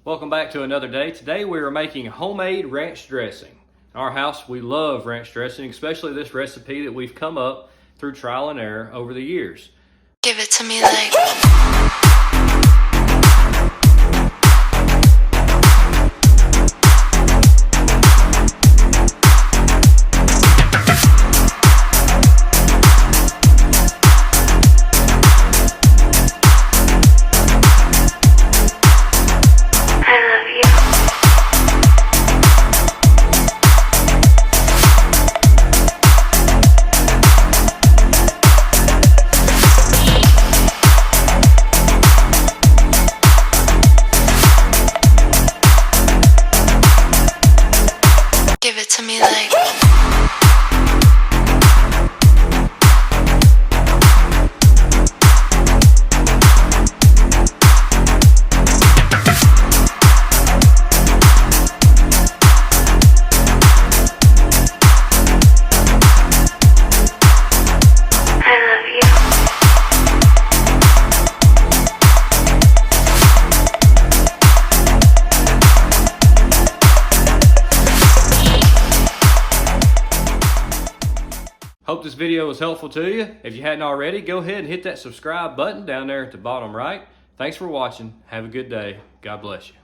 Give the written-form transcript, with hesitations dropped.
Welcome back to another day. Today we are making homemade ranch dressing. In our house we love ranch dressing, especially this recipe that we've come up through trial and error over the years. Give it to me like... Give it to me like... Hope this video was helpful to you. If you hadn't already, go ahead and hit that subscribe button down there at the bottom right. Thanks for watching. Have a good day. God bless you.